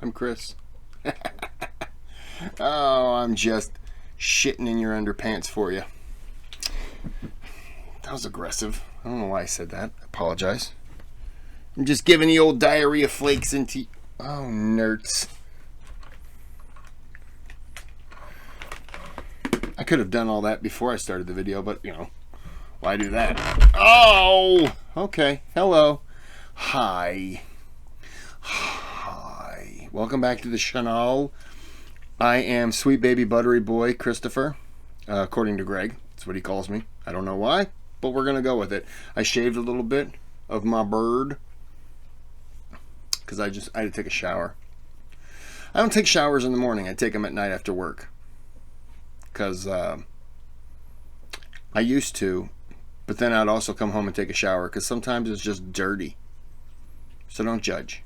I'm Kris. Oh, I'm just shitting in your underpants for you. That was aggressive. I don't know why I said that. I apologize. I'm just giving the old diarrhea flakes into... Oh, nerds. I could have done all that before I started the video, but, you know, why do that? Oh! Okay. Hello. Hi. Hi. Welcome back to the channel. I am sweet baby buttery boy Christopher, according to Greg. That's what he calls me. I don't know why, but we're going to go with it. I shaved a little bit of my bird because I had to take a shower. I don't take showers in the morning. I take them at night after work. Because I used to, but then I'd also come home and take a shower because sometimes it's just dirty. So don't judge.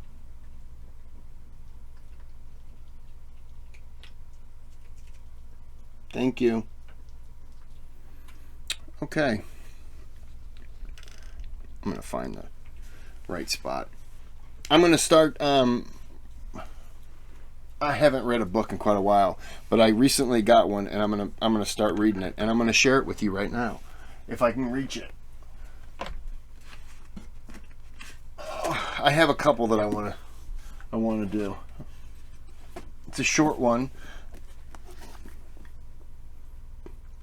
Thank you. Okay. I'm going to find the right spot. I'm going to start... I haven't read a book in quite a while, but I recently got one, and I'm gonna start reading it, and I'm gonna share it with you right now, if I can reach it. I have a couple that I wanna do. It's a short one.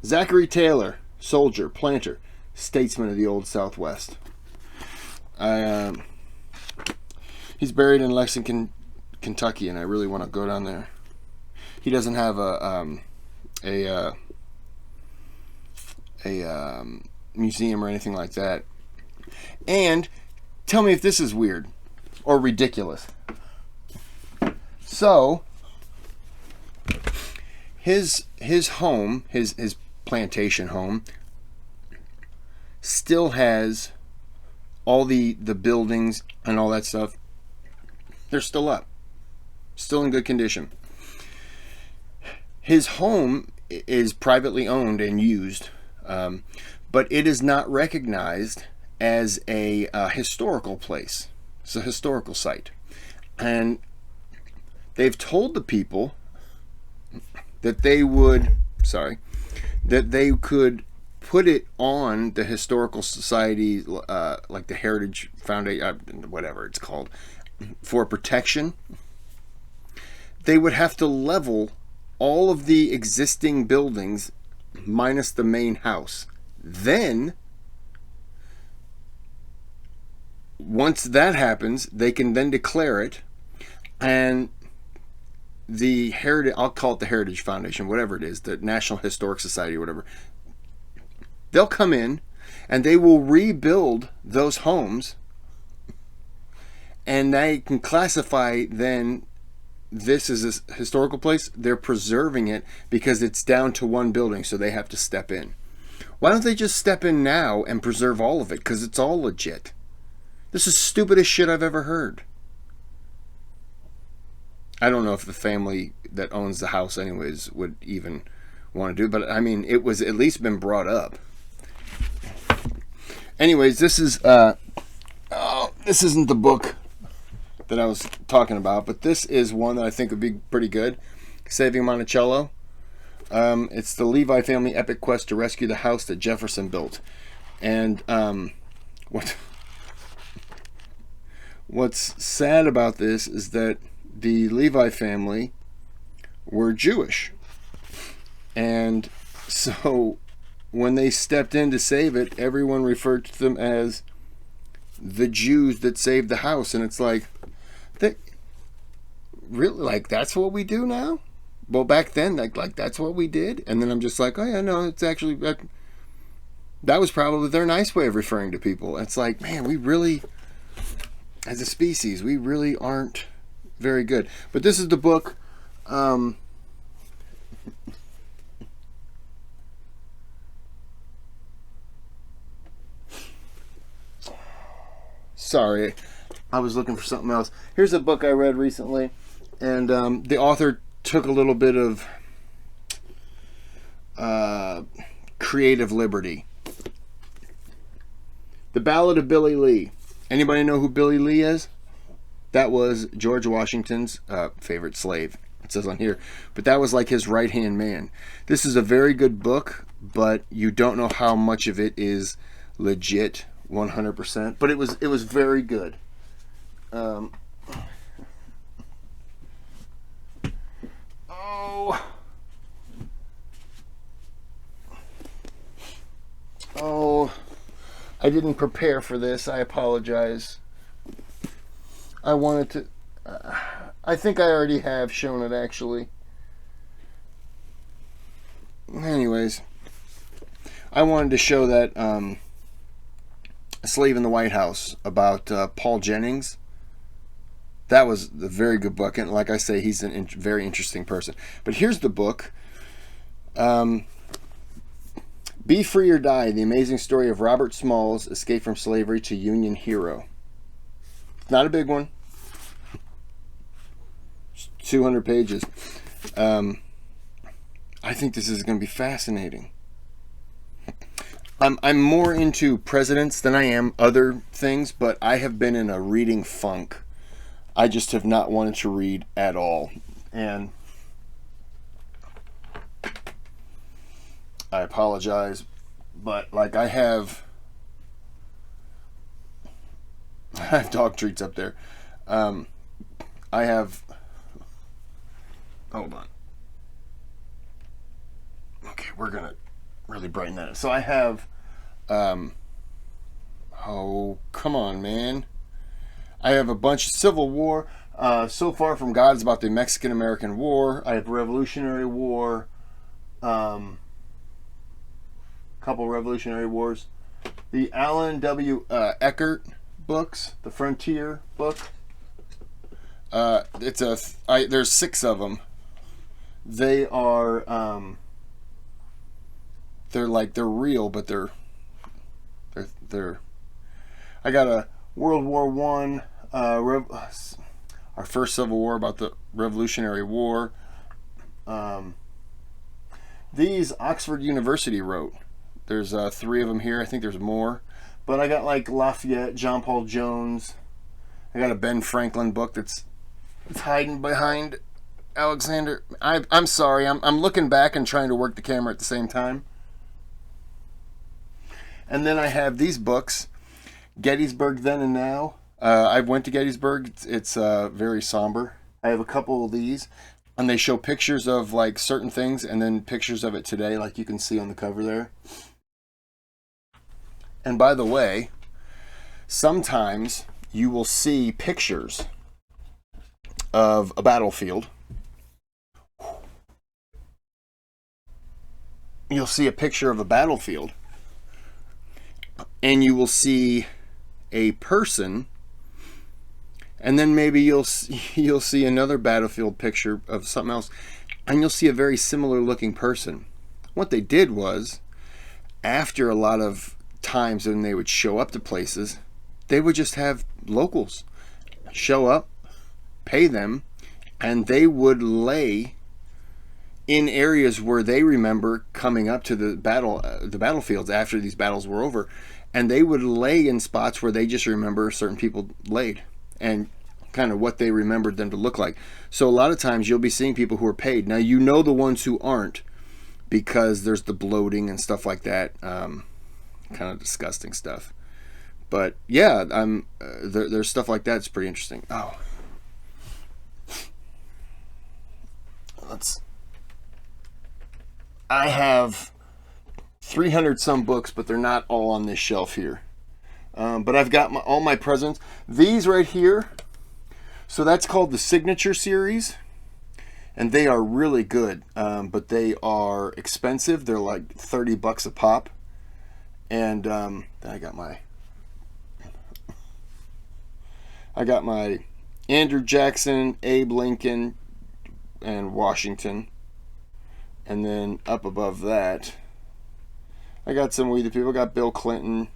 Zachary Taylor, soldier, planter, statesman of the Old Southwest. He's buried in Lexington, Kentucky, and I really want to go down there. He doesn't have a museum or anything like that. And tell me if this is weird or ridiculous. So his home, his plantation home, still has all the buildings and all that stuff. They're still up. Still in good condition. His home is privately owned and used, but it is not recognized as a historical place. It's a historical site. And they've told the people that they could put it on the Historical Society, like the Heritage Foundation, whatever it's called, for protection. They would have to level all of the existing buildings minus the main house. Then, once that happens, they can then declare it, and the Heritage, I'll call it the Heritage Foundation, whatever it is, the National Historic Society, whatever, they'll come in and they will rebuild those homes, and they can classify then this is a historical place. They're preserving it because it's down to one building, so they have to step in. Why don't they just step in now and preserve all of it? Because it's all legit. This is the stupidest shit I've ever heard. I don't know if the family that owns the house anyways would even want to do it, but I mean, it was at least been brought up. Anyways, this is this isn't the book that I was talking about, but this is one that I think would be pretty good. Saving Monticello. It's the Levi family epic quest to rescue the house that Jefferson built. And what's sad about this is that the Levi family were Jewish. And so when they stepped in to save it, everyone referred to them as the Jews that saved the house. And it's like, really, like, that's what we do now? Well, back then, like that's what we did. And then I'm just like, oh yeah, no, it's actually that was probably their nice way of referring to people. It's like, man, we really, as a species, we really aren't very good. But this is the book. Sorry, I was looking for something else. Here's a book I read recently, and the author took a little bit of creative liberty. The Ballad of Billy Lee. Anybody know who Billy Lee is? that was George Washington's favorite slave. It says on here, but that was like his right-hand man. This is a very good book, but you don't know how much of it is legit 100%, but it was very good. Oh, I didn't prepare for this. I apologize. I wanted to... I think I already have shown it, actually. Anyways, I wanted to show that A Slave in the White House about Paul Jennings. That was a very good book, and like I say, he's a very interesting person. But here's the book. Be Free or Die, The Amazing Story of Robert Small's Escape from Slavery to Union Hero. Not a big one. 200 pages. I think this is going to be fascinating. I'm more into presidents than I am other things, but I have been in a reading funk. I just have not wanted to read at all. And I apologize, but like I have dog treats up there. I have... Hold on. Okay, we're going to really brighten that up. So I have... oh, come on, man. I have a bunch of Civil War. So Far from God is about the Mexican-American War. I have Revolutionary War. Couple Revolutionary Wars. The Alan W. Eckert books. The Frontier book. There's 6 of them. They are... they're real, but they're I got a World War One, our first Civil War, about the Revolutionary War. These Oxford University wrote. There's 3 of them here. I think there's more, but I got like Lafayette, John Paul Jones. I got a Ben Franklin book that's hiding behind Alexander. I'm sorry. I'm looking back and trying to work the camera at the same time. And then I have these books, Gettysburg Then and Now. I went to Gettysburg. It's very somber. I have a couple of these, and they show pictures of like certain things and then pictures of it today, like you can see on the cover there. And by the way, sometimes you will see pictures of a battlefield. You'll see a picture of a battlefield, and you will see a person, and then maybe you'll see another battlefield picture of something else, and you'll see a very similar looking person. What they did was, after a lot of times when they would show up to places, they would just have locals show up, pay them, and they would lay in areas where they remember coming up to the battlefields after these battles were over, and they would lay in spots where they just remember certain people laid and kind of what they remembered them to look like. So a lot of times you'll be seeing people who are paid. Now you know the ones who aren't, because there's the bloating and stuff like that, kind of disgusting stuff. But yeah, there's stuff like that. It's pretty interesting. Oh, I have 300 some books, but they're not all on this shelf here. But I've got all my presents. These right here, so that's called the Signature Series, and they are really good, but they are expensive. They're like $30 a pop. And then I got my Andrew Jackson, Abe Lincoln, and Washington. And then up above that, I got some weedy people. I got Bill Clinton,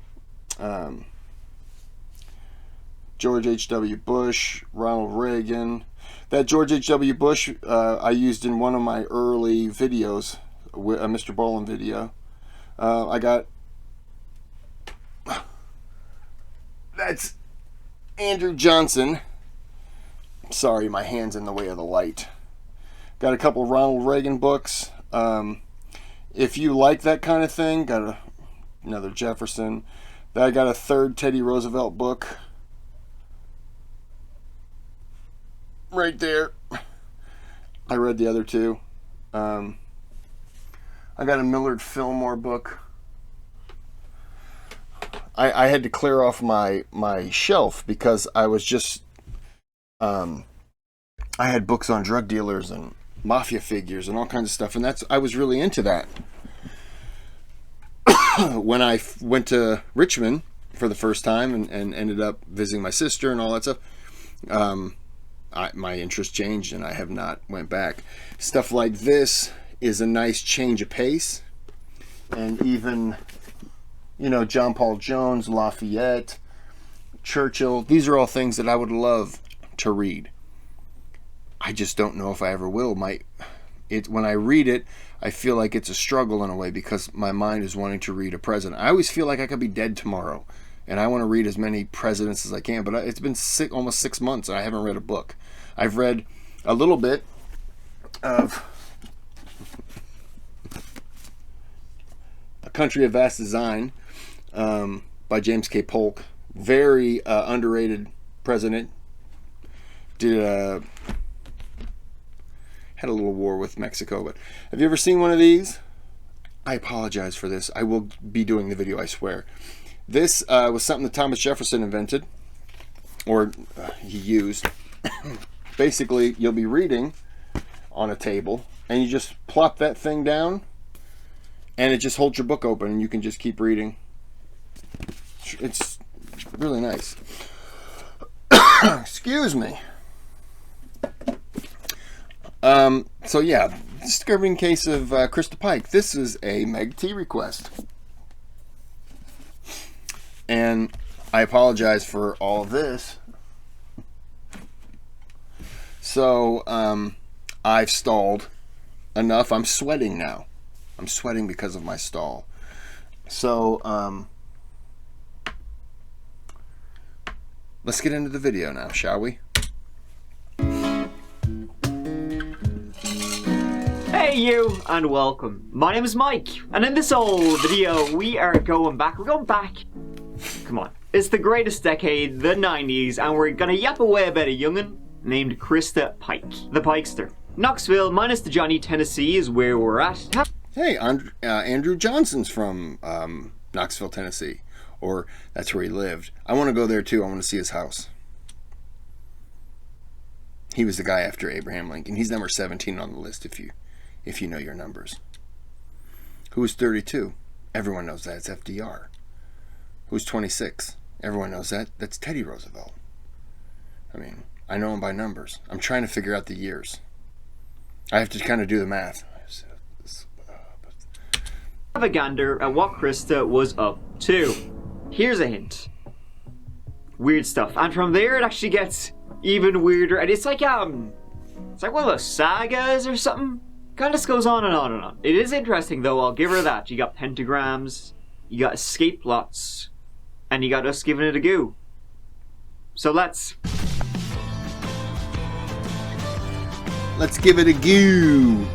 George H.W. Bush, Ronald Reagan. That George H.W. Bush I used in one of my early videos, a Mr. Bolin video. I got... That's Andrew Johnson. Sorry, my hand's in the way of the light. Got a couple Ronald Reagan books. If you like that kind of thing, got another Jefferson. Then I got a third Teddy Roosevelt book. Right there. I read the other two. I got a Millard Fillmore book. I had to clear off my shelf because I was just... I had books on drug dealers and mafia figures and all kinds of stuff, and I was really into that. When I went to Richmond for the first time and ended up visiting my sister and all that stuff, my interest changed and I have not went back. Stuff like this is a nice change of pace, and even, you know, John Paul Jones, Lafayette, Churchill, these are all things that I would love to read. I just don't know if I ever will. When I read it, I feel like it's a struggle in a way because my mind is wanting to read a president. I always feel like I could be dead tomorrow, and I want to read as many presidents as I can. But it's been almost 6 months, and I haven't read a book. I've read a little bit of A Country of Vast Design by James K. Polk. Very underrated president. Had a little war with Mexico. But have you ever seen one of these? I apologize for this. I will be doing the video, I swear. This was something that Thomas Jefferson invented, or he used. Basically, you'll be reading on a table, and you just plop that thing down, and it just holds your book open, and you can just keep reading. It's really nice. Excuse me. So yeah, disturbing case of Christa Pike. This is a MegT request, and I apologize for all of this. So I've stalled enough. I'm sweating now. I'm sweating because of my stall. So let's get into the video now, shall we? Hey you, and welcome. My name is Mike, and in this old video we are going back. We're going back. Come on. It's the greatest decade, the 90s, and we're gonna yap away about a young'un named Christa Pike, the Pikester. Knoxville minus the Johnny, Tennessee is where we're at. Hey, Andrew Johnson's from Knoxville, Tennessee, or that's where he lived. I want to go there too. I want to see his house. He was the guy after Abraham Lincoln. He's number 17 on the list if you know your numbers. Who's 32? Everyone knows that. It's FDR. Who's 26? Everyone knows that. That's Teddy Roosevelt. I mean, I know him by numbers. I'm trying to figure out the years. I have to kind of do the math. Have a gander at what Christa was up to. Here's a hint. Weird stuff. And from there it actually gets even weirder. And it's like one of those sagas or something. Kind of just goes on and on and on. It is interesting though, I'll give her that. You got pentagrams, you got escape plots, and you got us giving it a go. So let's give it a go.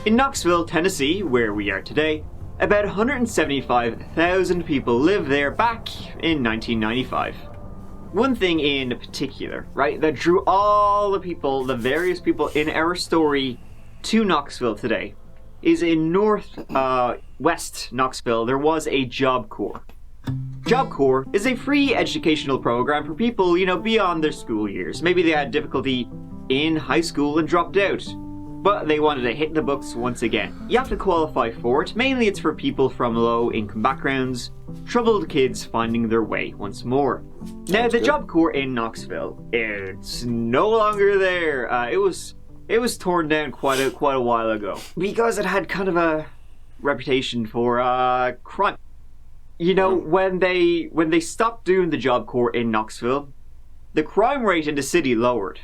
In Knoxville, Tennessee, where we are today, about 175,000 people lived there back in 1995. One thing in particular, right, that drew all the people, the various people in our story to Knoxville today, is in West Knoxville, there was a Job Corps. Job Corps is a free educational program for people, you know, beyond their school years. Maybe they had difficulty in high school and dropped out, but they wanted to hit the books once again. You have to qualify for it. Mainly it's for people from low income backgrounds, troubled kids finding their way once more. Now the Job Corps in Knoxville, it's no longer there. It was torn down quite a while ago because it had kind of a reputation for crime. You know, when they stopped doing the Job Corps in Knoxville, the crime rate in the city lowered.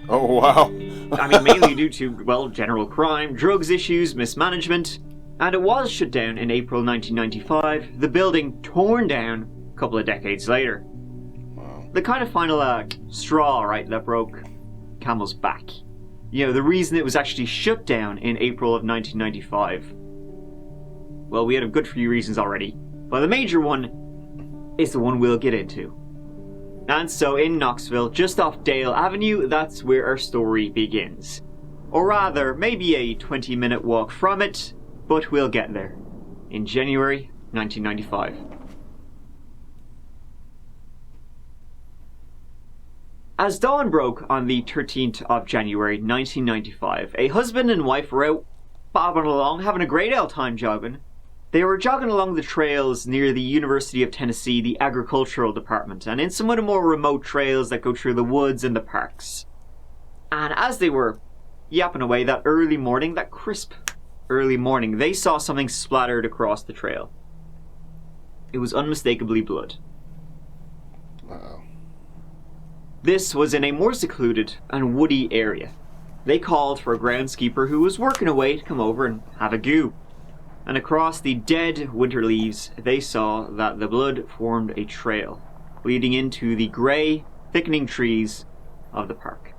Oh wow. I mean, mainly due to, well, general crime, drugs issues, mismanagement. and it was shut down in April 1995, the building torn down a couple of decades later. Wow. The kind of final straw, right, that broke camel's back. You know, the reason it was actually shut down in April of 1995. Well, we had a good few reasons already, but the major one is the one we'll get into. And so in Knoxville, just off Dale Avenue, that's where our story begins. Or rather, maybe a 20-minute walk from it, but we'll get there. In January 1995. As dawn broke on the 13th of January 1995, a husband and wife were out bobbing along, having a great old time jogging. They were jogging along the trails near the University of Tennessee, the agricultural department, and in some of the more remote trails that go through the woods and the parks. And as they were yapping away that early morning, that crisp early morning, they saw something splattered across the trail. It was unmistakably blood. Uh-oh. This was in a more secluded and woody area. They called for a groundskeeper who was working away to come over and have a goo. And across the dead winter leaves, they saw that the blood formed a trail, leading into the grey, thickening trees of the park.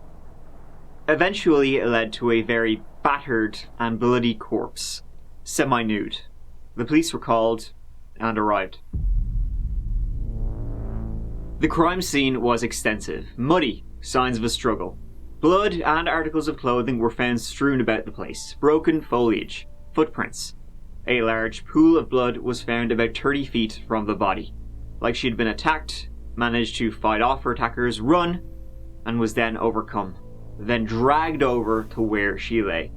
Eventually, it led to a very battered and bloody corpse, semi-nude. The police were called and arrived. The crime scene was extensive, muddy, signs of a struggle. Blood and articles of clothing were found strewn about the place, broken foliage, footprints. A large pool of blood was found about 30 feet from the body, like she had been attacked, managed to fight off her attackers, run, and was then overcome, then dragged over to where she lay.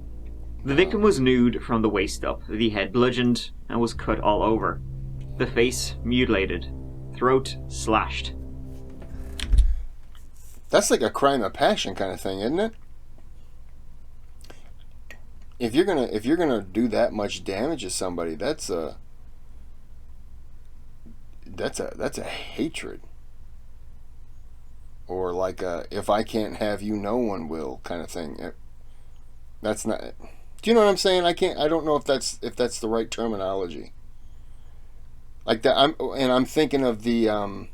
The victim was nude from the waist up, the head bludgeoned, and was cut all over. The face mutilated, throat slashed. That's like a crime of passion kind of thing, isn't it? If you're gonna do that much damage to somebody, that's a hatred. Or like a if I can't have you, no one will kind of thing. That's not. Do you know what I'm saying? I don't know if that's the right terminology. Like that. I'm thinking of the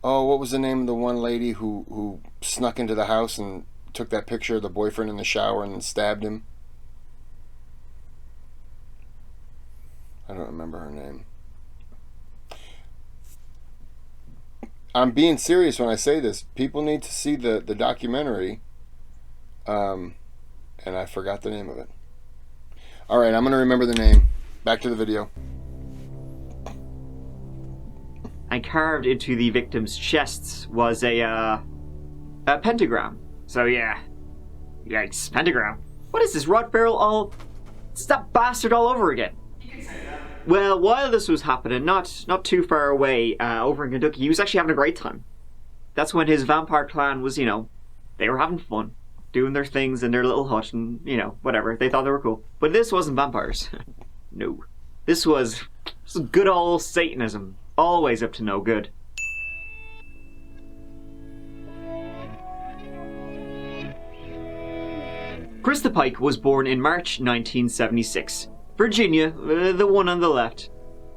what was the name of the one lady who snuck into the house and took that picture of the boyfriend in the shower and then stabbed him? I don't remember her name. I'm being serious when I say this. People need to see the documentary. And I forgot the name of it. Alright, I'm going to remember the name. Back to the video. And carved into the victim's chests was a pentagram. So yeah. Yikes, pentagram. What is this, rot barrel all... It's that bastard all over again. You can say that. Well, while this was happening, not too far away, over in Kentucky, he was actually having a great time. That's when his vampire clan was, they were having fun. Doing their things in their little hut and, whatever. They thought they were cool. But this wasn't vampires. No. This was good old Satanism. Always up to no good. Christa Pike was born in March 1976. Virginia, the one on the left.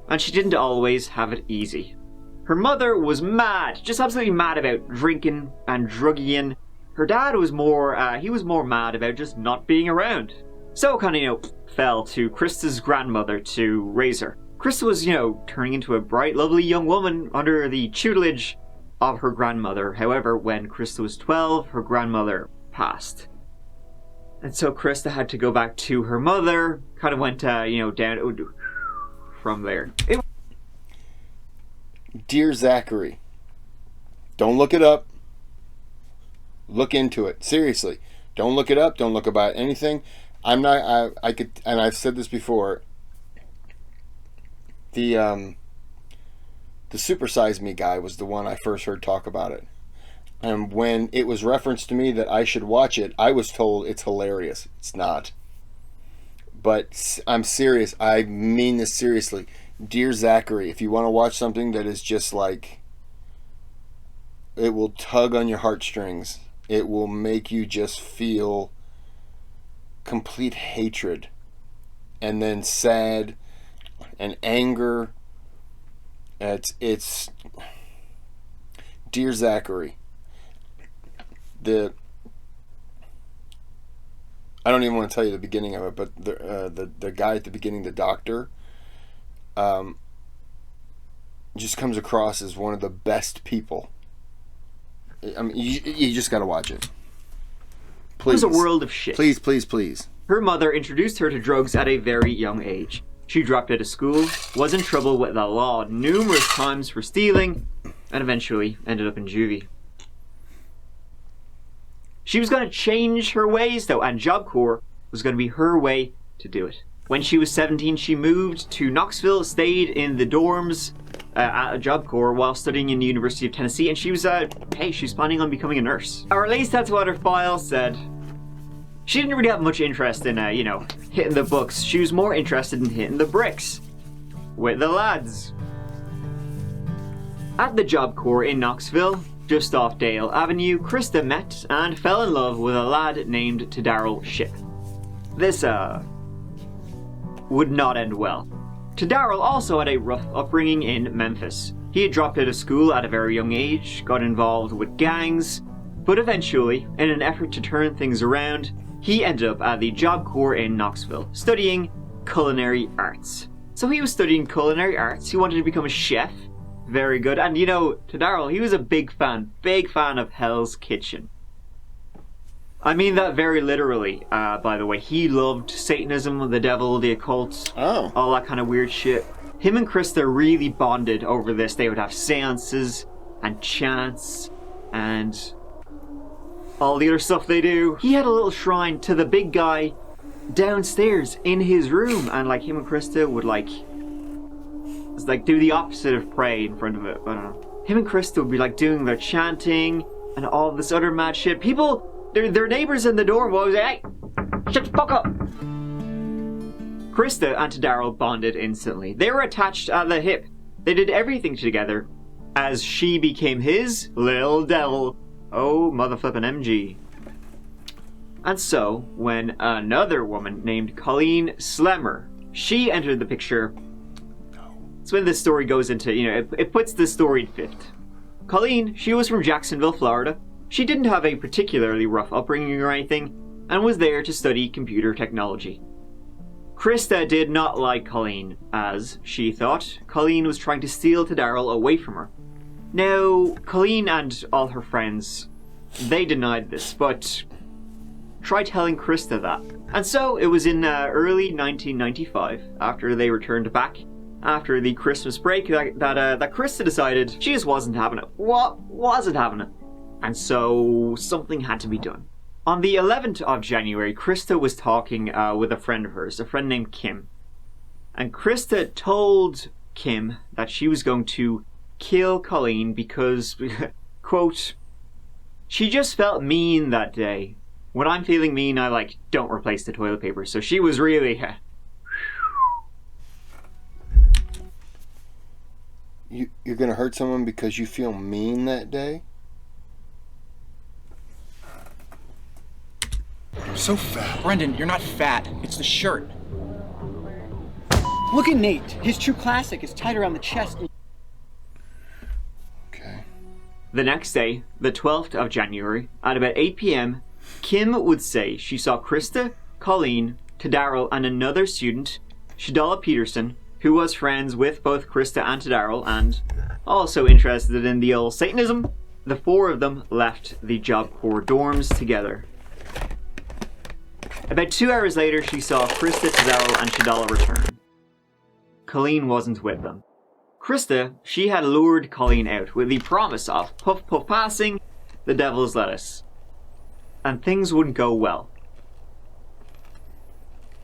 And she didn't always have it easy. Her mother was mad, just absolutely mad about drinking and drugging. Her dad was more mad about just not being around. So fell to Krista's grandmother to raise her. Christa was, turning into a bright, lovely young woman under the tutelage of her grandmother. However, when Christa was 12, her grandmother passed. And so Christa had to go back to her mother, kind of went, down from there. Dear Zachary, don't look it up. Look into it. Seriously. Don't look it up. Don't look about anything. I could, and I've said this before, the Super Size Me guy was the one I first heard talk about it. And when it was referenced to me that I should watch it, I was told it's hilarious. It's not. But I'm serious. I mean this seriously. Dear Zachary, if you want to watch something that is just like, it will tug on your heartstrings. It will make you just feel complete hatred and then sad and anger. It's Dear Zachary. I don't even want to tell you the beginning of it, but the guy at the beginning, the doctor, just comes across as one of the best people. I mean, you just got to watch it. Please. It was a world of shit. Please, please, please. Her mother introduced her to drugs at a very young age. She dropped out of school, was in trouble with the law numerous times for stealing, and eventually ended up in juvie. She was going to change her ways, though, and Job Corps was going to be her way to do it. When she was 17, she moved to Knoxville, stayed in the dorms at a Job Corps while studying in the University of Tennessee, and she was planning on becoming a nurse. Or at least that's what her file said. She didn't really have much interest in, hitting the books. She was more interested in hitting the bricks with the lads. At the Job Corps in Knoxville, just off Dale Avenue, Christa met and fell in love with a lad named Tadarrell Shipp. This, would not end well. Tadarrell also had a rough upbringing in Memphis. He had dropped out of school at a very young age, got involved with gangs, but eventually, in an effort to turn things around, he ended up at the Job Corps in Knoxville, studying culinary arts. So he was studying culinary arts, he wanted to become a chef. Very good. And Tadarrell, he was a big fan of Hell's Kitchen. I mean that very literally, by the way. He loved Satanism, the devil, the occult, all that kind of weird shit. Him and Christa really bonded over this. They would have seances and chants and all the other stuff they do. He had a little shrine to the big guy downstairs in his room, and him and Christa would do the opposite of pray in front of it. I don't know. Him and Christa would be doing their chanting and all this other mad shit. People, their neighbors in the dorm would say, "Hey, shut the fuck up." Christa and Tadarrell bonded instantly. They were attached at the hip. They did everything together as she became his little devil. Oh, motherflippin' MG. And so, when another woman named Colleen Slemmer, she entered the picture. That's when this story goes into, it puts the story in fifth. Colleen, she was from Jacksonville, Florida. She didn't have a particularly rough upbringing or anything, and was there to study computer technology. Christa did not like Colleen, as she thought Colleen was trying to steal Tadarrell away from her. Now, Colleen and all her friends, they denied this, but try telling Christa that. And so, it was in early 1995, after they returned back, after the Christmas break, that Christa decided she just wasn't having it. Wasn't having it. And so, something had to be done. On the 11th of January, Christa was talking with a friend of hers, a friend named Kim. And Christa told Kim that she was going to kill Colleen because, quote, she just felt mean that day. When I'm feeling mean, I don't replace the toilet paper. So she was really... You're gonna hurt someone because you feel mean that day? I'm so fat. Brendan, you're not fat. It's the shirt. Look at Nate. His true classic is tight around the chest. Okay. The next day, the 12th of January, at about 8 p.m., Kim would say she saw Christa, Colleen, Tadarrell, and another student, Shadala Peterson, who was friends with both Christa and Tadarrell, and also interested in the old Satanism. The four of them left the Job Corps dorms together. About 2 hours later, she saw Christa, Tadarrell, and Shadala return. Colleen wasn't with them. Christa, she had lured Colleen out with the promise of puff puff passing the devil's lettuce. And things wouldn't go well.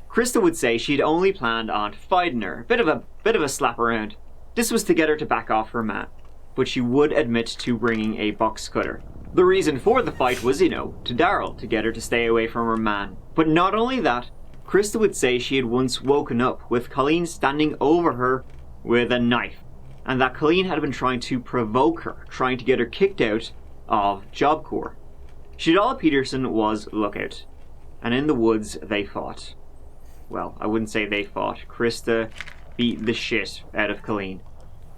Christa would say she'd only planned on fighting her, bit of a slap around. This was to get her to back off her man, but she would admit to bringing a box cutter. The reason for the fight was, Tadarrell, to get her to stay away from her man. But not only that, Christa would say she had once woken up with Colleen standing over her with a knife, and that Colleen had been trying to provoke her, trying to get her kicked out of Job Corps. Shadala Peterson was lookout, and in the woods they fought. well, I wouldn't say they fought. Christa beat the shit out of Colleen.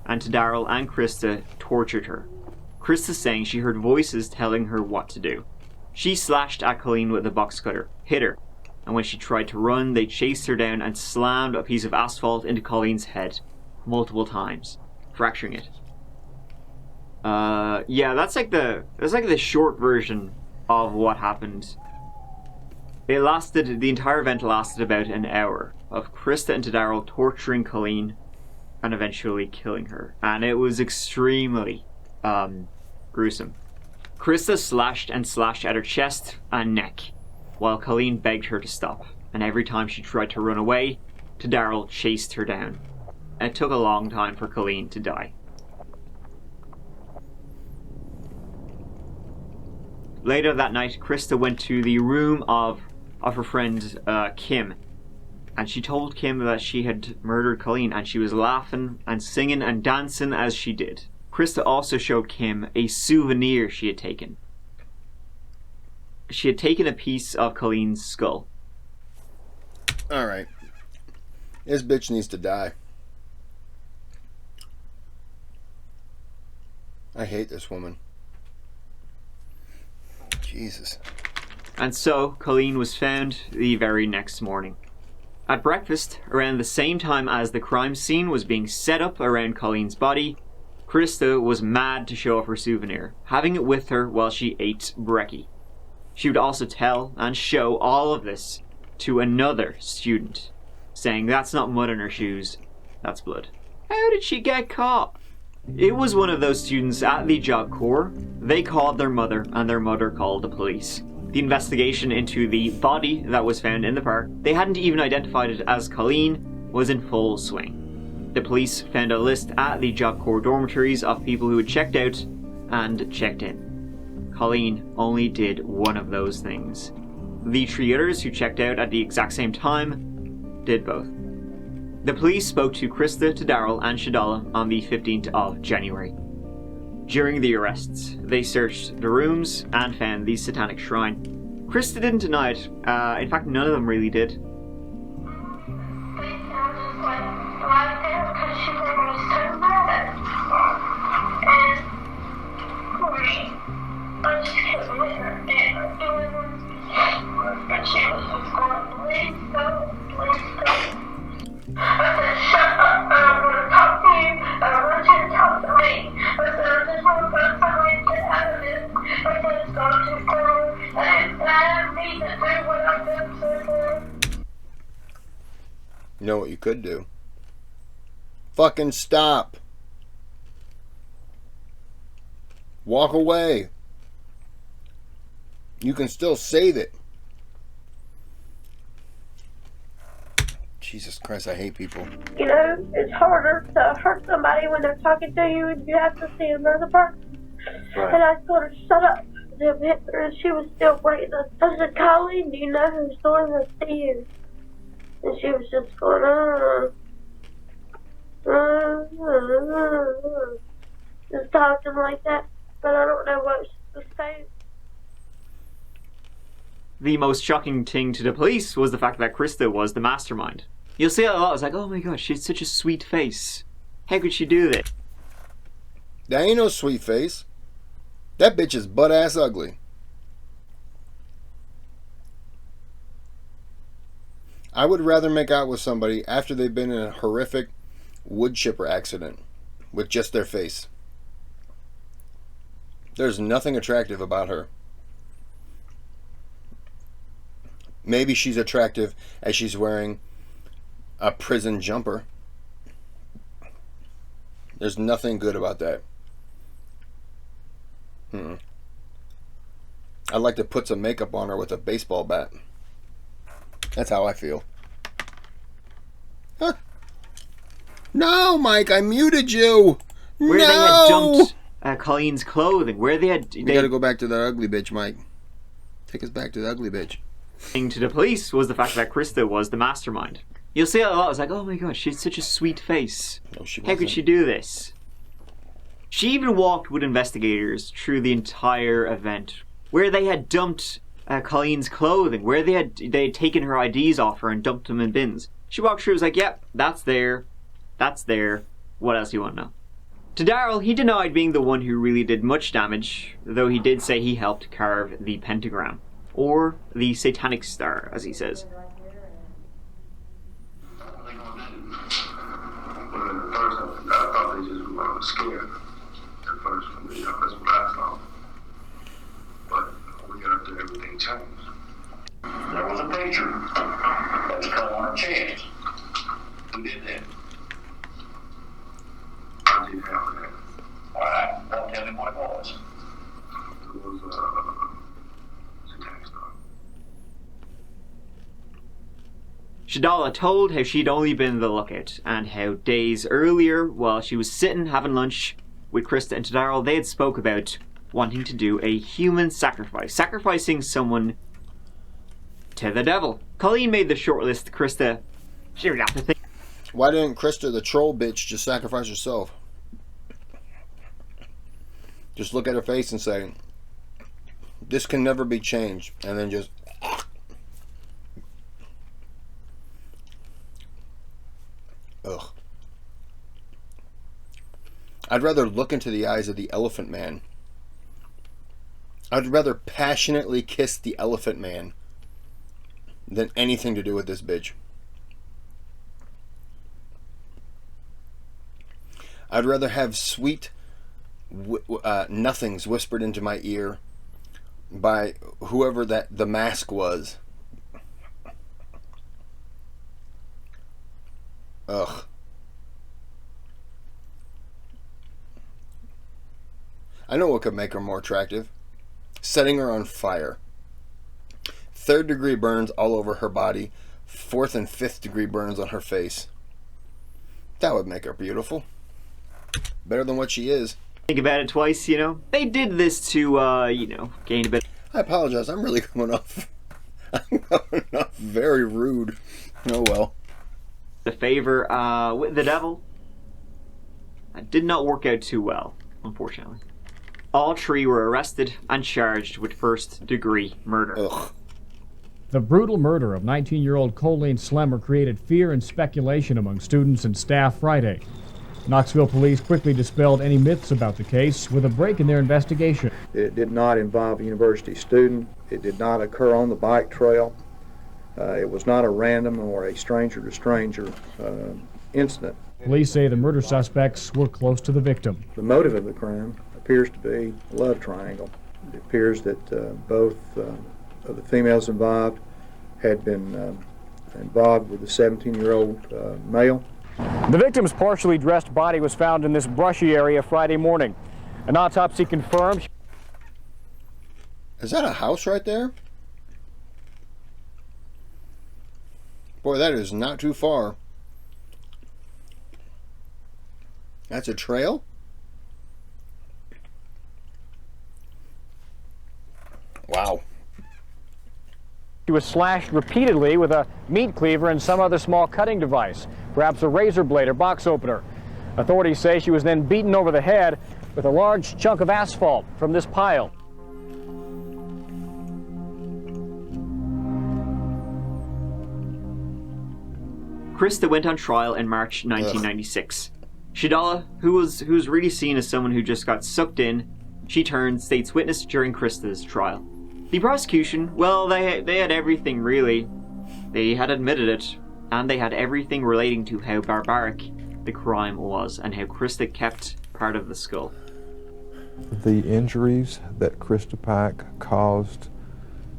And Tadaro and Christa tortured her. Christa saying she heard voices telling her what to do. She slashed at Colleen with a box cutter, hit her, and when she tried to run, they chased her down and slammed a piece of asphalt into Colleen's head multiple times, fracturing it. Yeah, that's like the short version of what happened. The entire event lasted about an hour of Christa and Tadaro torturing Colleen and eventually killing her. And it was extremely gruesome. Christa slashed and slashed at her chest and neck, while Colleen begged her to stop. And every time she tried to run away, Tadaro chased her down. And it took a long time for Colleen to die. Later that night, Christa went to the room of her friend Kim, and she told Kim that she had murdered Colleen, and she was laughing and singing and dancing as she did. Christa also showed Kim a souvenir she had taken. She had taken a piece of Colleen's skull. Alright. This bitch needs to die. I hate this woman. Jesus. And so, Colleen was found the very next morning. At breakfast, around the same time as the crime scene was being set up around Colleen's body, Christa was mad to show off her souvenir, having it with her while she ate brekkie. She would also tell and show all of this to another student, saying that's not mud on her shoes, that's blood. How did she get caught? It was one of those students at the Job Corps. They called their mother, and their mother called the police. The investigation into the body that was found in the park, they hadn't even identified it as Colleen, was in full swing. The police found a list at the Job Corps dormitories of people who had checked out and checked in. Colleen only did one of those things. The three others who checked out at the exact same time did both. The police spoke to Christa, Tadaro, and Shadala on the 15th of January. During the arrests, they searched the rooms and found the satanic shrine. Christa didn't deny it. In fact, none of them really did. You know what you could do? Fucking stop. Walk away. You can still save it. Jesus Christ, I hate people. You know, it's harder to hurt somebody when they're talking to you and you have to see another person. Right. And I told her, shut up. Them hit her and she was still breathing. I said, Colleen, do you know who's doing this to you? And she was just going, just talking like that. But I don't know what she was saying. The most shocking thing to the police was the fact that Christa was the mastermind. You'll see it a lot. It's like, oh my gosh, she had such a sweet face. How could she do this? That ain't no sweet face. That bitch is butt-ass ugly. I would rather make out with somebody after they've been in a horrific wood chipper accident with just their face. There's nothing attractive about her. Maybe she's attractive as she's wearing a prison jumper. There's nothing good about that. I'd like to put some makeup on her with a baseball bat. That's how I feel. Huh. No, Mike, I muted you. Where no! they had dumped Colleen's clothing. Where they had... We gotta go back to that ugly bitch, Mike. Take us back to the ugly bitch. Thing to the police was the fact that Christa was the mastermind. You'll see it a lot. It's like, oh my gosh, she had such a sweet face. No, she wasn't. How could she do this? She even walked with investigators through the entire event, where they had dumped Colleen's clothing, where they had taken her IDs off her and dumped them in bins. She walked through, was like, yep, that's there. What else do you want to know? To Daryl, he denied being the one who really did much damage, though he did say he helped carve the pentagram, or the satanic star, as he says. I thought they just were scared at first when they that's what I thought. But when we got up there, everything changed. There was a picture. Let's call on her chest. Who did that? I did have that. Alright, don't tell him what it was. It was satanic stuff. Shadala told how she'd only been in the lookout, and how days earlier, while she was sitting having lunch with Christa and Daryl, they had spoke about wanting to do a human sacrifice, sacrificing someone to the devil. Colleen made the shortlist. Christa, she would have to think. Why didn't Christa, the troll bitch, just sacrifice herself? Just look at her face and say, this can never be changed, and then just... Ugh. I'd rather look into the eyes of the Elephant Man. I'd rather passionately kiss the Elephant Man than anything to do with this bitch. I'd rather have sweet nothings whispered into my ear by whoever that the mask was. Ugh. I know what could make her more attractive. Setting her on fire. 3rd degree burns all over her body. 4th and 5th degree burns on her face. That would make her beautiful. Better than what she is. Think about it twice, you know. They did this to, gain a bit. I apologize. I'm really coming off. I'm coming off very rude. Oh well. The favor with the devil. That did not work out too well, unfortunately. All 3 were arrested and charged with 1st-degree murder. Ugh. The brutal murder of 19-year-old Colleen Slemmer created fear and speculation among students and staff Friday. Knoxville police quickly dispelled any myths about the case with a break in their investigation. It did not involve a university student. It did not occur on the bike trail. It was not a random or a stranger-to-stranger incident. Police say the murder suspects were close to the victim. The motive of the crime appears to be a love triangle. It appears that both of the females involved had been involved with the 17-year-old male. The victim's partially dressed body was found in this brushy area Friday morning. An autopsy confirmed. Is that a house right there? Boy, that is not too far. That's a trail? Wow. She was slashed repeatedly with a meat cleaver and some other small cutting device, perhaps a razor blade or box opener. Authorities say she was then beaten over the head with a large chunk of asphalt from this pile. Christa went on trial in March 1996. Shadala, who was really seen as someone who just got sucked in, she turned state's witness during Christa's trial. The prosecution, well, they had everything really. They had admitted it, and they had everything relating to how barbaric the crime was and how Christa kept part of the skull. The injuries that Christa Pike caused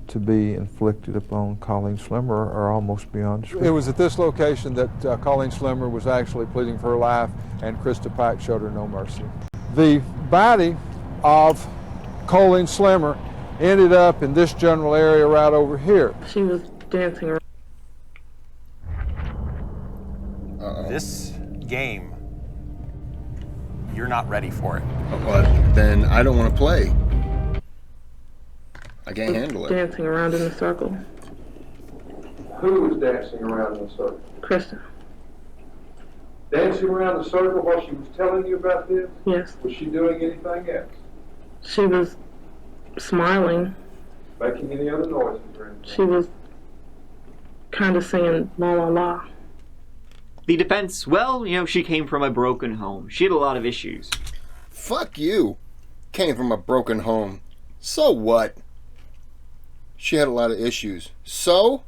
to be inflicted upon Colleen Slemmer are almost beyond description. It was at this location that Colleen Slemmer was actually pleading for her life, and Christa Pike showed her no mercy. The body of Colleen Slemmer ended up in this general area right over here. She was dancing around. This game, you're not ready for it. Well, then I don't want to play. I can't handle it. Dancing around in a circle. Who was dancing around in the circle? Christa. Dancing around the circle while she was telling you about this? Yes. Was she doing anything else? She was smiling. Making any other noises or anything? She was kind of saying la la la. The defense, well, she came from a broken home. She had a lot of issues. Fuck you. Came from a broken home. So what? She had a lot of issues. So?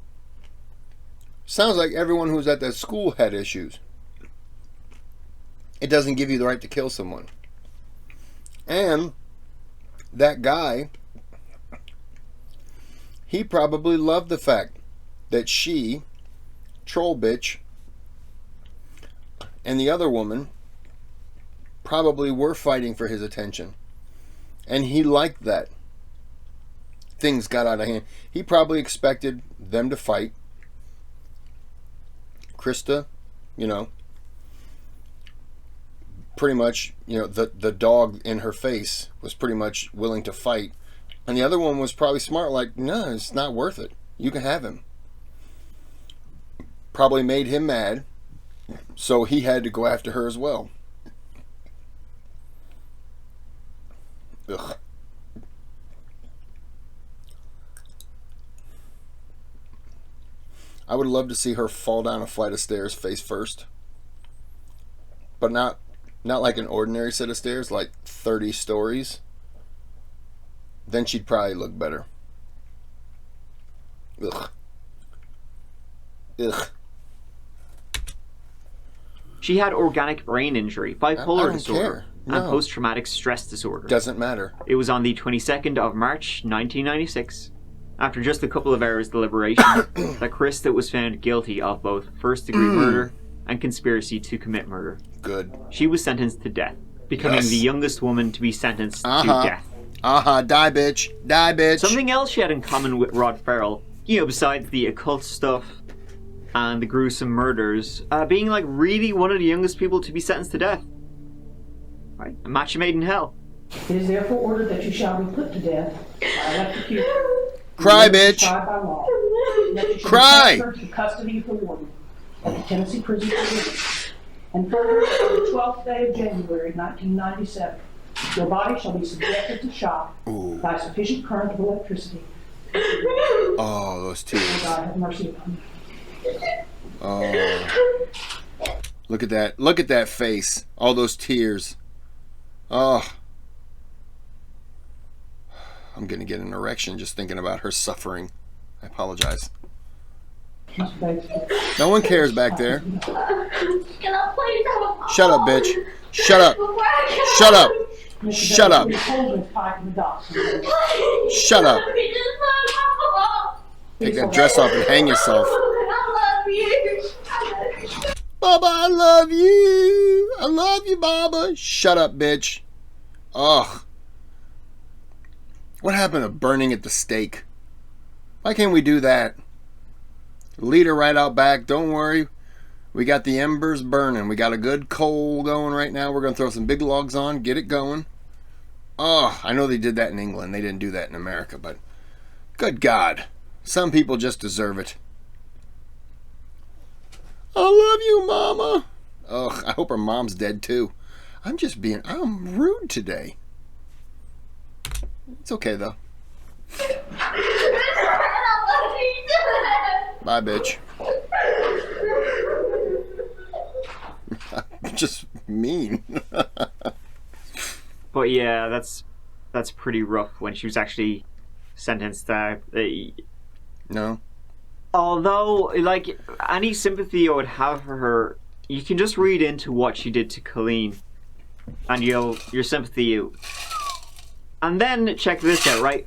Sounds like everyone who was at that school had issues. It doesn't give you the right to kill someone. And that guy, he probably loved the fact that she, troll bitch, and the other woman probably were fighting for his attention. And he liked that. Things got out of hand. He probably expected them to fight. Christa, pretty much, the dog in her face was pretty much willing to fight. And the other one was probably smart, like, no, it's not worth it. You can have him. Probably made him mad, so he had to go after her as well. Ugh. I would love to see her fall down a flight of stairs face first. But not like an ordinary set of stairs, like 30 stories. Then she'd probably look better. Ugh. Ugh. She had organic brain injury, bipolar disorder, No. and post-traumatic stress disorder. Doesn't matter. It was on the 22nd of March, 1996, after just a couple of hours deliberation, that Christa was found guilty of both first-degree murder and conspiracy to commit murder. Good. She was sentenced to death, becoming the youngest woman to be sentenced to death. Die, bitch. Die, bitch. Something else she had in common with Rod Ferrell, besides the occult stuff and the gruesome murders, being like really one of the youngest people to be sentenced to death. Right? A match made in hell. It is therefore ordered that you shall be put to death by electrocution. Cry, bitch. By law. That you shall Cry. be transferred to the custody of the warden at the Tennessee Prison for Women. And further, on the 12th day of January, 1997, your body shall be subjected to shock by sufficient current of electricity. Oh, those tears. May God have mercy upon you. Oh. Look at that. Look at that face. All those tears. Oh. I'm going to get an erection just thinking about her suffering. I apologize. No one cares back there. Can I please have a call? Shut up, bitch. Shut up. Shut up. Shut up. Shut up. Take that dress off and hang yourself. I love you. Baba, I love you. I love you, Baba. Shut up, bitch. Ugh. What happened to burning at the stake? Why can't we do that? Lead her right out back. Don't worry. We got the embers burning. We got a good coal going right now. We're going to throw some big logs on. Get it going. Oh, I know they did that in England. They didn't do that in America, but good God. Some people just deserve it. I love you, Mama. Ugh, I hope her mom's dead too. I'm rude today. It's okay though. Bye, bitch. Just mean. But yeah, that's pretty rough when she was actually sentenced to... No. Although, like, any sympathy I would have for her, you can just read into what she did to Colleen, and your sympathy. And then, check this out, right?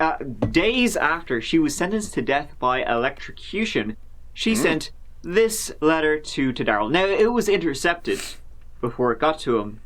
Days after she was sentenced to death by electrocution, she sent this letter to Daryl. Now, it was intercepted before it got to him.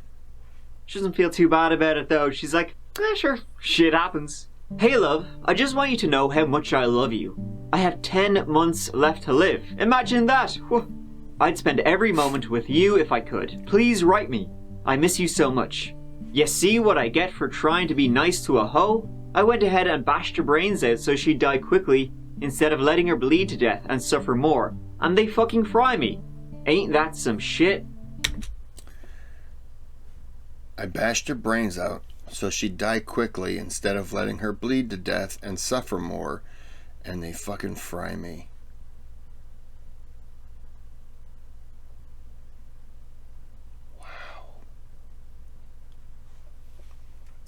She doesn't feel too bad about it, though. She's like, sure, shit happens. Hey, love, I just want you to know how much I love you. I have 10 months left to live. Imagine that. Whew. I'd spend every moment with you if I could. Please write me. I miss you so much. You see what I get for trying to be nice to a hoe? I went ahead and bashed her brains out so she'd die quickly instead of letting her bleed to death and suffer more. And they fucking fry me. Ain't that some shit? I bashed her brains out so she'd die quickly instead of letting her bleed to death and suffer more, and they fucking fry me. Wow.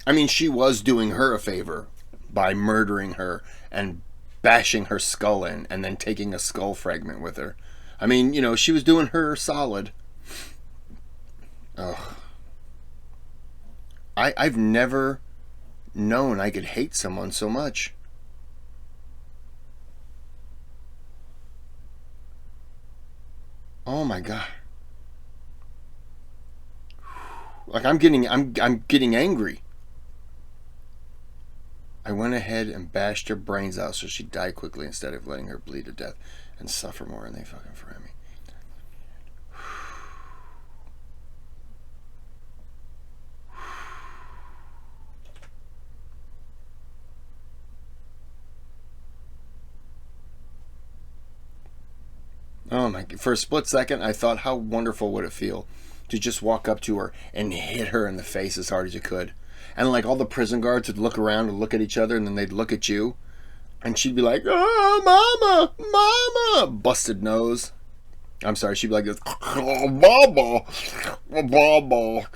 I mean, she was doing her a favor by murdering her and bashing her skull in and then taking a skull fragment with her. I mean, you know, she was doing her solid. Ugh. I've never known I could hate someone so much. Oh my God. Like I'm getting angry. I went ahead and bashed her brains out so she'd die quickly instead of letting her bleed to death and suffer more, and they fucking fry me. Oh my, for a split second, I thought, how wonderful would it feel to just walk up to her and hit her in the face as hard as you could. And like all the prison guards would look around and look at each other, and then they'd look at you. And she'd be like, oh, mama, mama, busted nose. I'm sorry, she'd be like this, oh, baba, baba,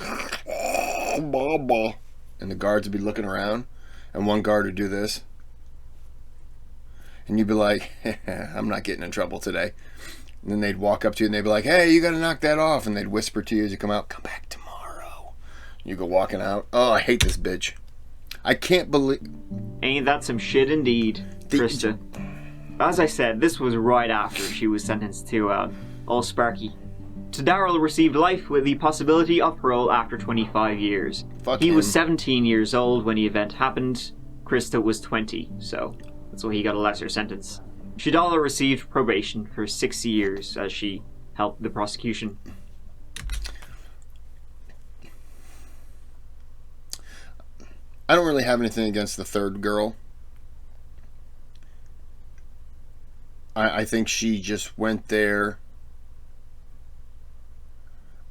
oh, baba. And the guards would be looking around, and one guard would do this. And you'd be like, I'm not getting in trouble today. And then they'd walk up to you and they'd be like, hey, you got to knock that off. And they'd whisper to you as you come out, come back tomorrow. You go walking out. Oh, I hate this bitch. I can't believe... Ain't that some shit indeed, Christa. As I said, this was right after she was sentenced to All Sparky. Darryl received life with the possibility of parole after 25 years. He was 17 years old when the event happened. Christa was 20, so that's why he got a lesser sentence. Shadala received probation for 6 years as she helped the prosecution. I don't really have anything against the third girl. I think she just went there.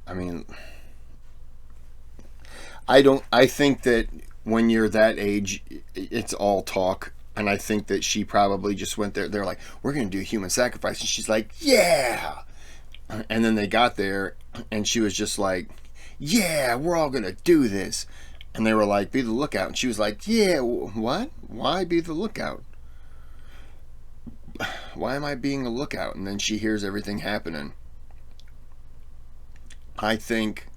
I mean, I think that when you're that age, it's all talk. And I think that she probably just went there. They're like, we're going to do a human sacrifice. And she's like, yeah. And then they got there and she was just like, yeah, we're all going to do this. And they were like, be the lookout. And she was like, yeah, what? Why be the lookout? Why am I being a lookout? And then she hears everything happening. I think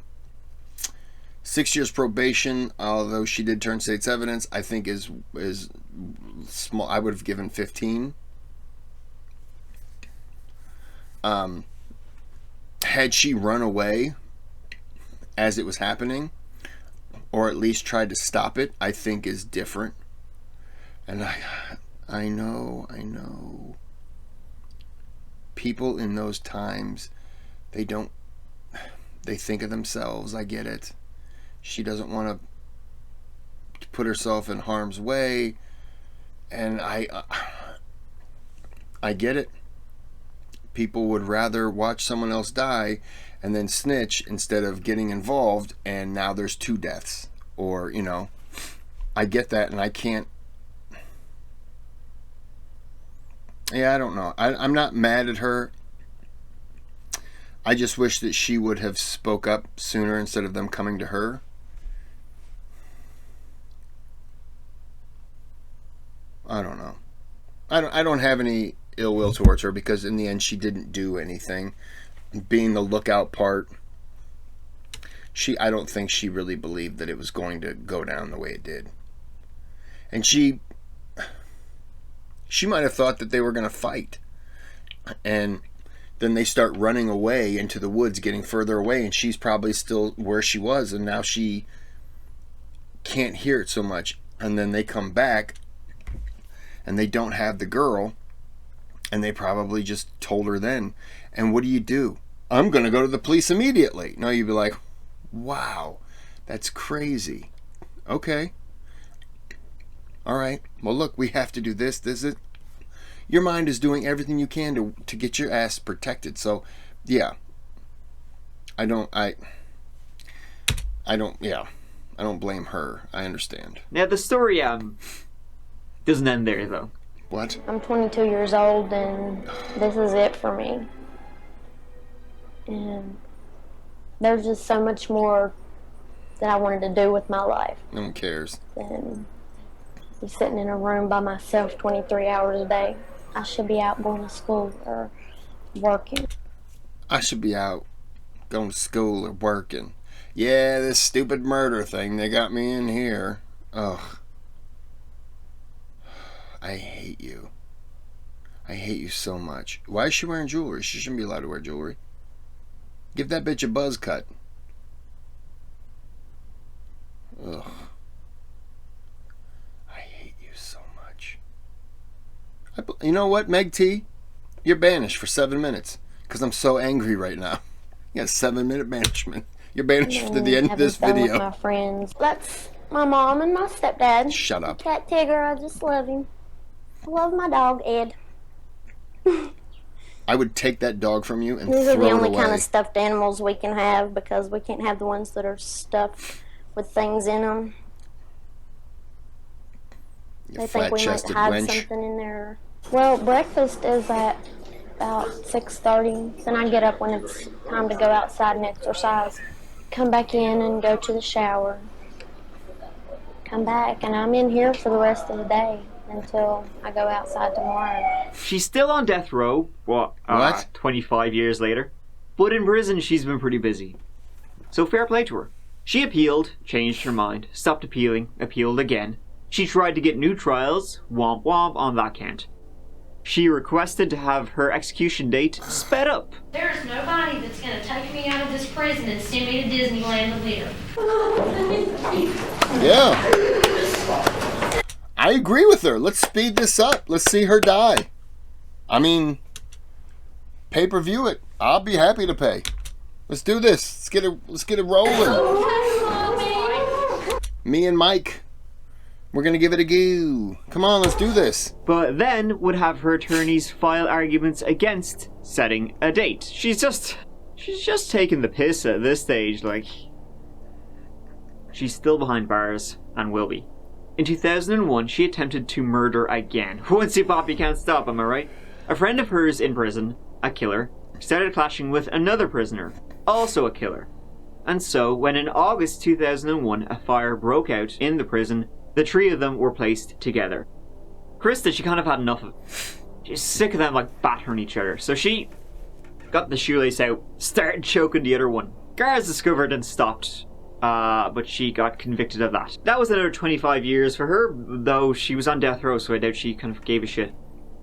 6 years probation, although she did turn state's evidence, I think is small. I would have given 15. Had she run away as it was happening, or at least tried to stop it, I think is different. And I know. People in those times, they think of themselves. I get it. She doesn't want to put herself in harm's way, and I get it. People would rather watch someone else die and then snitch instead of getting involved, and now there's 2 deaths. Or, you know, I get that, and I can't. Yeah, I don't know. I'm not mad at her. I just wish that she would have spoke up sooner instead of them coming to her. I don't know. I don't have any ill will towards her, because in the end she didn't do anything. Being the lookout part, I don't think she really believed that it was going to go down the way it did. And she might have thought that they were going to fight. And then they start running away into the woods, getting further away, and she's probably still where she was, and now she can't hear it so much. And then they come back and they don't have the girl, and they probably just told her then. And what do? I'm going to go to the police immediately. No, you'd be like, wow, that's crazy. Okay. All right. Well, look, we have to do this. Your mind is doing everything you can to get your ass protected. So, yeah. Yeah. I don't blame her. I understand. Now, the story doesn't end there, though. What? I'm 22 years old, and this is it for me. And there's just so much more that I wanted to do with my life. No one cares. Than be sitting in a room by myself 23 hours a day. I should be out going to school or working. I should be out going to school or working. Yeah, this stupid murder thing, they got me in here. Ugh. I hate you. I hate you so much. Why is she wearing jewelry? She shouldn't be allowed to wear jewelry. Give that bitch a buzz cut. Ugh. I hate you so much. You know what, MegT? You're banished for 7 minutes. Because I'm so angry right now. You got a 7-minute banishment. You're banished to the end of this video. With my friends. That's my mom and my stepdad. Shut up. Cat Tigger, I just love him. I love my dog, Ed. I would take that dog from you and These throw are the it only away. kind of stuffed animals we can have because we can't have the ones that are stuffed with things in them. You They think we might flat-chested hide wench. something in there. Well, breakfast is at about 6:30. Then I get up when it's time to go outside and exercise. Come back in and go to the shower. Come back, and I'm in here for the rest of the day until I go outside tomorrow. She's still on death row, what? 25 years later. But in prison, she's been pretty busy. So fair play to her. She appealed, changed her mind, stopped appealing, appealed again. She tried to get new trials, womp womp on that count. She requested to have her execution date sped up. There's nobody that's going to take me out of this prison and send me to Disneyland to live. Yeah. I agree with her. Let's speed this up. Let's see her die. I mean, pay-per-view it. I'll be happy to pay. Let's do this. Let's get it rolling. Me and Mike. We're gonna give it a go. Come on, let's do this. But then would have her attorneys file arguments against setting a date. She's just taking the piss at this stage, like. She's still behind bars and will be. In 2001, she attempted to murder again. Once you pop, you can't stop, am I right? A friend of hers in prison, a killer, started clashing with another prisoner, also a killer. And so, when in August 2001 a fire broke out in the prison, the three of them were placed together. Christa, she kind of had enough of it. She's sick of them like battering each other. So she got the shoelace out, started choking the other one. Guards discovered and stopped. But she got convicted of that. That was another 25 years for her, though she was on death row, so I doubt she kind of gave a shit.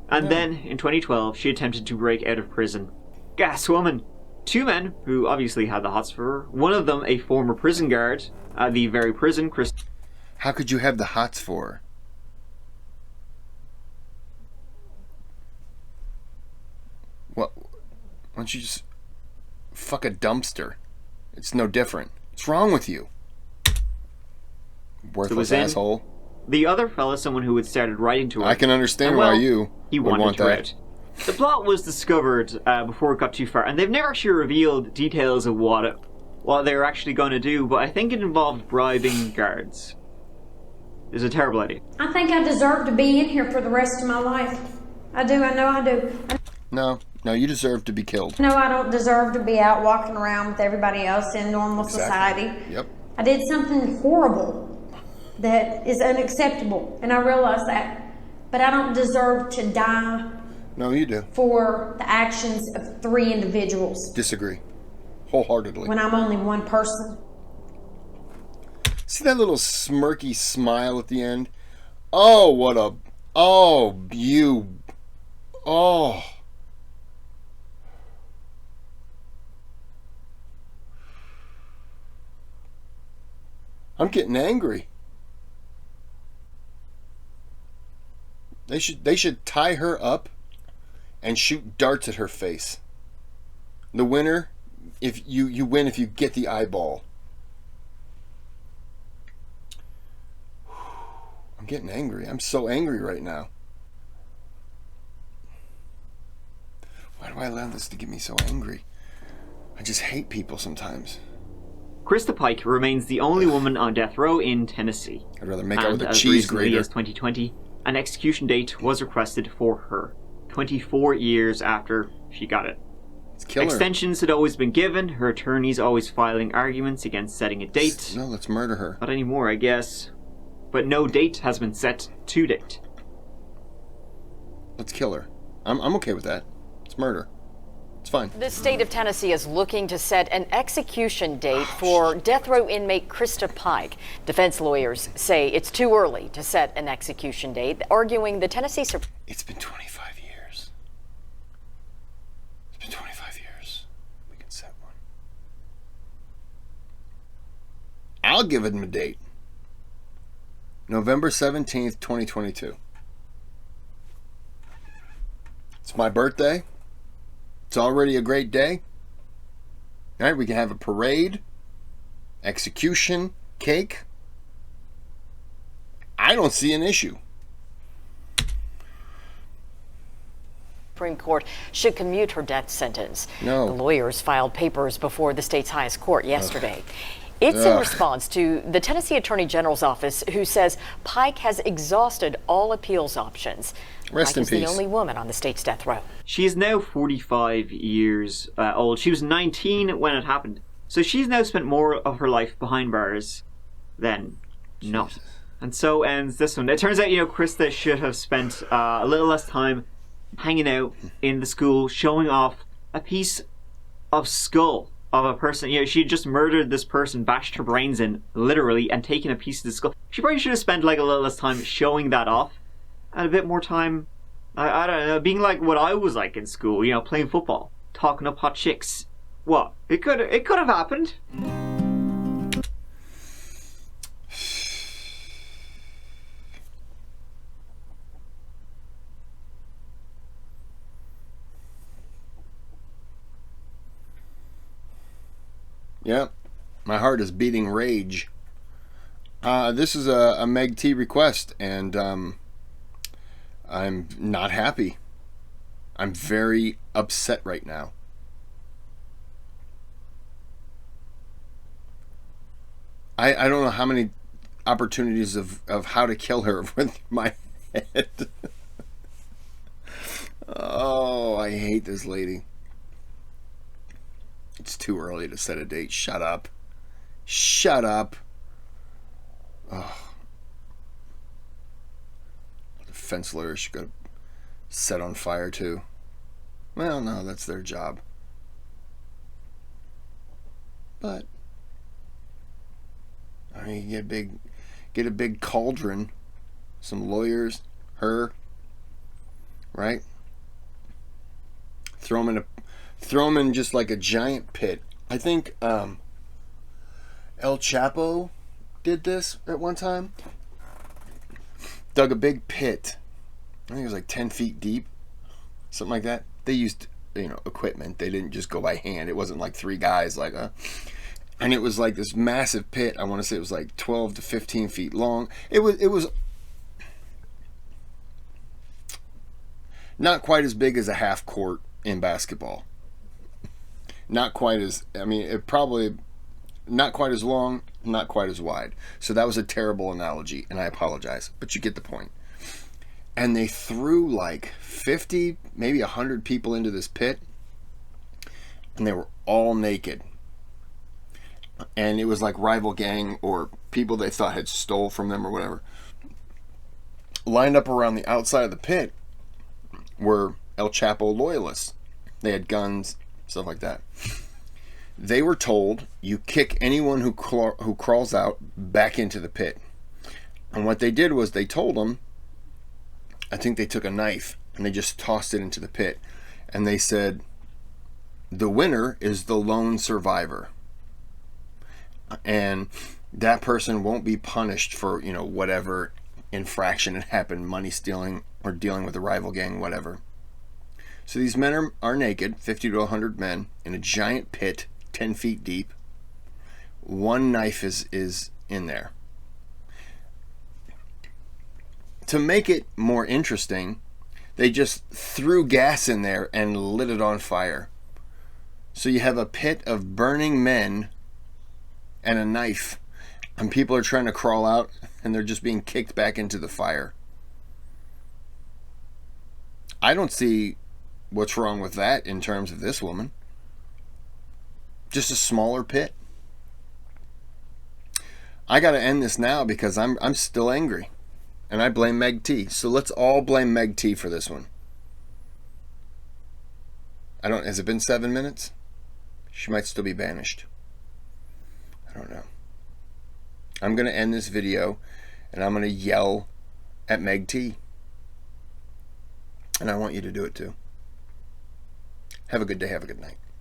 And then, in 2012, she attempted to break out of prison. Gas woman. Two men, who obviously had the hots for her. One of them, a former prison guard at the very prison, Kris. How could you have the hots for her? What? Why don't you just fuck a dumpster? It's no different. What's wrong with you? Worthless asshole. The other fella, someone who had started writing to her. I can understand why you he would want her that. Out. The plot was discovered before it got too far, and they've never actually revealed details of what they were actually going to do, but I think it involved bribing guards. It's a terrible idea. I think I deserve to be in here for the rest of my life. I do, I know I do. No, you deserve to be killed. No, I don't deserve to be out walking around with everybody else in normal society. Yep. I did something horrible that is unacceptable, and I realize that. But I don't deserve to die. No, you do. For the actions of 3 individuals. Disagree. Wholeheartedly. When I'm only one person. See that little smirky smile at the end? Oh, what a... Oh, you... Oh... I'm getting angry. They should tie her up and shoot darts at her face. The winner, if you win if you get the eyeball. I'm getting angry. I'm so angry right now. Why do I allow this to get me so angry? I just hate people sometimes. Christa Pike remains the only woman on death row in Tennessee. I'd rather make out with a as cheese recently grater. as 2020, an execution date was requested for her, 24 years after she got it. Let's kill her. Extensions had always been given, her attorneys always filing arguments against setting a date. No, let's murder her. Not anymore, I guess. But no date has been set to date. Let's kill her. I'm okay with that. It's murder. It's fine. The state of Tennessee is looking to set an execution date for death row inmate Christa Pike. Defense lawyers say it's too early to set an execution date, arguing the Tennessee Supreme... It's been 25 years. It's been 25 years. We can set one. I'll give it a date. November 17th, 2022. It's my birthday. It's already a great day. All right, we can have a parade, execution, cake. I don't see an issue. Supreme Court should commute her death sentence. No. The lawyers filed papers before the state's highest court yesterday. It's in response to the Tennessee Attorney General's office, who says Pike has exhausted all appeals options. Rest in Pike is the peace. only woman on the state's death row. She is now 45 years old. She was 19 when it happened. So she's now spent more of her life behind bars than not. And so ends this one. It turns out, Christa should have spent a little less time hanging out in the school, showing off a piece of skull of a person. She had just murdered this person, bashed her brains in, literally, and taken a piece of the skull. She probably should have spent like a little less time showing that off, and a bit more time, I don't know, being like what I was like in school, playing football, talking up hot chicks. What? It could have happened. Yeah, my heart is beating rage. This is a MegT request, and I'm not happy. I'm very upset right now. I don't know how many opportunities of how to kill her with my head. Oh, I hate this lady. It's too early to set a date. Shut up. Shut up. Oh. The defense lawyer should go set on fire too. Well, no, that's their job. But I mean, get a big cauldron, some lawyers, her, right? Throw them in just like a giant pit. I think El Chapo did this at one time. Dug a big pit. I think it was like 10 feet deep, something like that. They used, equipment. They didn't just go by hand. It wasn't like three guys and it was like this massive pit. I want to say it was like 12 to 15 feet long. It was not quite as big as a half court in basketball. Not quite as, it probably not quite as long, not quite as wide. So that was a terrible analogy, and I apologize, but you get the point. And they threw like 50, maybe 100 people into this pit, and they were all naked. And it was like rival gang or people they thought had stole from them or whatever. Lined up around the outside of the pit were El Chapo loyalists. They had guns, stuff like that. They were told, you kick anyone who crawls out back into the pit. And what they did was they told them, I think they took a knife and they just tossed it into the pit. And they said, the winner is the lone survivor. And that person won't be punished for, whatever infraction had happened, money stealing or dealing with a rival gang, whatever. So these men are naked, 50 to 100 men, in a giant pit, 10 feet deep. One knife is in there. To make it more interesting, they just threw gas in there and lit it on fire. So you have a pit of burning men and a knife, and people are trying to crawl out and they're just being kicked back into the fire. I don't see what's wrong with that in terms of this woman. Just a smaller pit. I got to end this now because I'm still angry, and I blame MegT. So let's all blame MegT for this one. Has it been 7 minutes? She might still be banished. I don't know. I'm going to end this video, and I'm going to yell at MegT. And I want you to do it too. Have a good day. Have a good night.